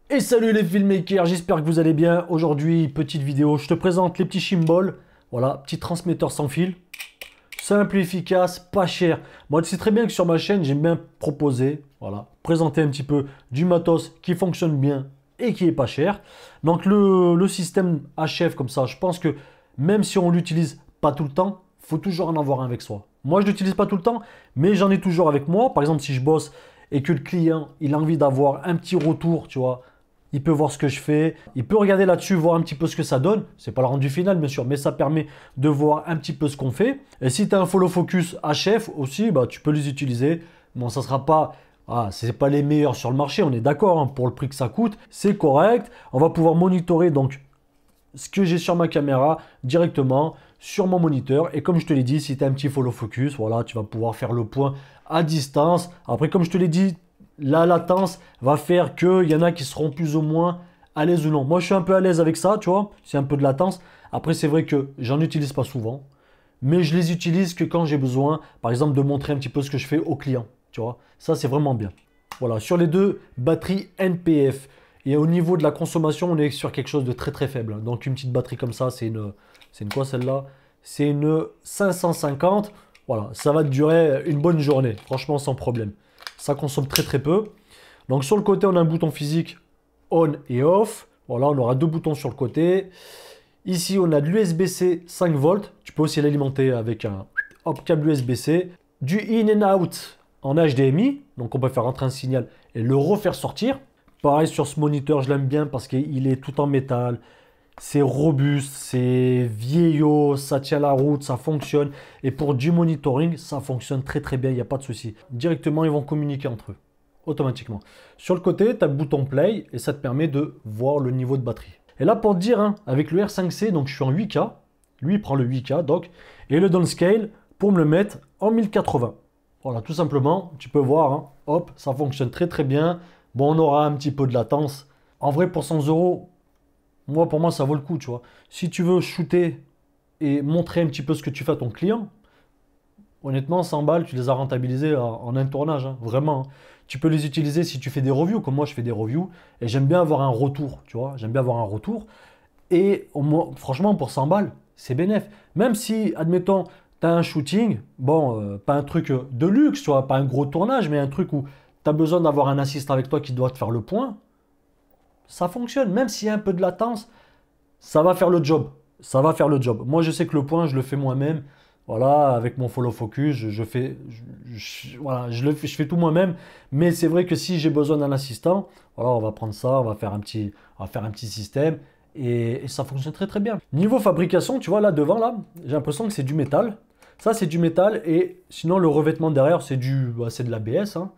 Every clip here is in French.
Et salut les filmmakers, j'espère que vous allez bien. Aujourd'hui, petite vidéo, je te présente les petits Chimbol. Voilà, petit transmetteur sans fil. Simple, efficace, pas cher. Moi, tu sais très bien que sur ma chaîne, j'aime bien proposer, voilà, présenter un petit peu du matos qui fonctionne bien et qui est pas cher. Donc le système HF comme ça, je pense que même si on l'utilise pas tout le temps, faut toujours en avoir un avec soi. Moi, je l'utilise pas tout le temps, mais j'en ai toujours avec moi. Par exemple, si je bosse et que le client, il a envie d'avoir un petit retour, tu vois, il peut voir ce que je fais, il peut regarder là-dessus, voir un petit peu ce que ça donne. C'est pas le rendu final, bien sûr, mais ça permet de voir un petit peu ce qu'on fait. Et si tu as un follow focus HF aussi, bah, tu peux les utiliser. Bon, ça sera pas, c'est pas les meilleurs sur le marché, on est d'accord, hein, pour le prix que ça coûte. C'est correct. On va pouvoir monitorer donc ce que j'ai sur ma caméra directement sur mon moniteur. Et comme je te l'ai dit, si tu as un petit follow focus, voilà, tu vas pouvoir faire le point à distance. Après, comme je te l'ai dit, la latence va faire qu'il y en a qui seront plus ou moins à l'aise ou non. Moi, je suis un peu à l'aise avec ça, tu vois. C'est un peu de latence. Après, c'est vrai que j'en utilise pas souvent. Mais je les utilise que quand j'ai besoin, par exemple, de montrer un petit peu ce que je fais au client. Tu vois, ça, c'est vraiment bien. Voilà, sur les deux batteries NPF. Et au niveau de la consommation, on est sur quelque chose de très très faible. Donc, une petite batterie comme ça, c'est une quoi celle-là? C'est une 550. Voilà, ça va te durer une bonne journée. Franchement, sans problème. Ça consomme très très peu. Donc sur le côté, on a un bouton physique on et off. Voilà, on aura deux boutons sur le côté. Ici, on a de l'USB-C 5 volts. Tu peux aussi l'alimenter avec un câble USB-C. Du in and out en HDMI. Donc on peut faire rentrer un signal et le refaire sortir. Pareil sur ce moniteur, je l'aime bien parce qu'il est tout en métal. C'est robuste, c'est vieillot, ça tient la route, ça fonctionne. Et pour du monitoring, ça fonctionne très très bien, il n'y a pas de souci. Directement, ils vont communiquer entre eux, automatiquement. Sur le côté, tu as le bouton play et ça te permet de voir le niveau de batterie. Et là, pour te dire, hein, avec le R5C, donc je suis en 8K. Lui, il prend le 8K, donc. Et le downscale pour me le mettre en 1080. Voilà, tout simplement, tu peux voir, hein, hop, ça fonctionne très très bien. Bon, on aura un petit peu de latence. En vrai, pour 100 euros, pour moi, ça vaut le coup, tu vois. Si tu veux shooter et montrer un petit peu ce que tu fais à ton client, honnêtement, 100 balles, tu les as rentabilisées en un tournage, hein, vraiment, hein. Tu peux les utiliser si tu fais des reviews, comme moi, je fais des reviews, et j'aime bien avoir un retour, tu vois. J'aime bien avoir un retour. Et franchement, pour 100 balles, c'est bénef. Même si, admettons, tu as un shooting, bon, pas un truc de luxe, tu vois, pas un gros tournage, mais un truc où tu as besoin d'avoir un assistant avec toi qui doit te faire le point, ça fonctionne. Même s'il y a un peu de latence, ça va faire le job. Ça va faire le job. Moi, je sais que le point, je le fais moi-même. Voilà, avec mon follow focus, je fais, voilà, je fais tout moi-même. Mais c'est vrai que si j'ai besoin d'un assistant, voilà, on va prendre ça, on va faire un petit système et ça fonctionne très très bien. Niveau fabrication, tu vois là devant là, j'ai l'impression que c'est du métal. Ça, c'est du métal et sinon le revêtement derrière, c'est de l'ABS, hein.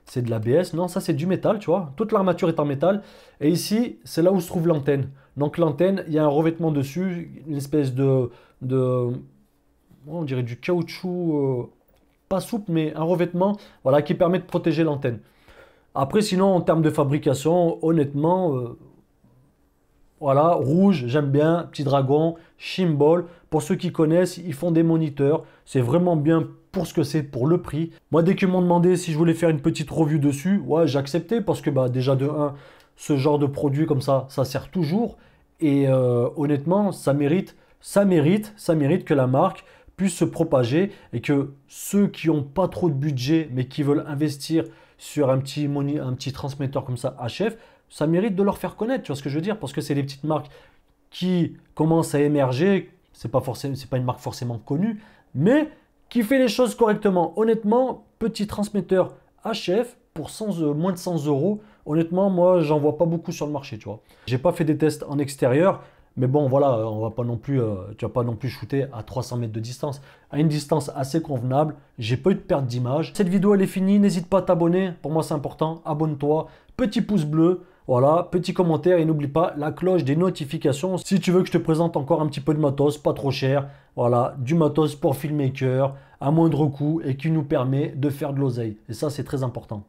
C'est de l'ABS. Non, ça c'est du métal, tu vois. Toute l'armature est en métal. Et ici, c'est là où se trouve l'antenne. Donc l'antenne, il y a un revêtement dessus, une espèce on dirait du caoutchouc, pas souple, mais un revêtement, voilà, qui permet de protéger l'antenne. Après, sinon, en termes de fabrication, honnêtement, voilà, rouge, j'aime bien, petit dragon, Chimbol. Pour ceux qui connaissent, ils font des moniteurs. C'est vraiment bien pour ce que c'est, pour le prix. Moi, dès qu'ils m'ont demandé si je voulais faire une petite revue dessus, ouais, j'ai accepté parce que bah, déjà de 1, ce genre de produit comme ça sert toujours. Et honnêtement, ça mérite que la marque puisse se propager et que ceux qui n'ont pas trop de budget mais qui veulent investir sur un petit transmetteur comme ça HF, ça mérite de leur faire connaître, tu vois ce que je veux dire? Parce que c'est des petites marques qui commencent à émerger, c'est pas une marque forcément connue, mais qui fait les choses correctement. Honnêtement, petit transmetteur HF pour moins de 100 euros, honnêtement, moi, j'en vois pas beaucoup sur le marché, tu vois. J'ai pas fait des tests en extérieur, mais bon, voilà, on va pas non plus, tu vas pas non plus shooter à 300 mètres de distance. À une distance assez convenable, j'ai pas eu de perte d'image. Cette vidéo, elle est finie, n'hésite pas à t'abonner, pour moi c'est important, abonne-toi, petit pouce bleu, voilà, petit commentaire et n'oublie pas la cloche des notifications si tu veux que je te présente encore un petit peu de matos, pas trop cher. Voilà, du matos pour filmmaker à moindre coût et qui nous permet de faire de l'oseille. Et ça, c'est très important.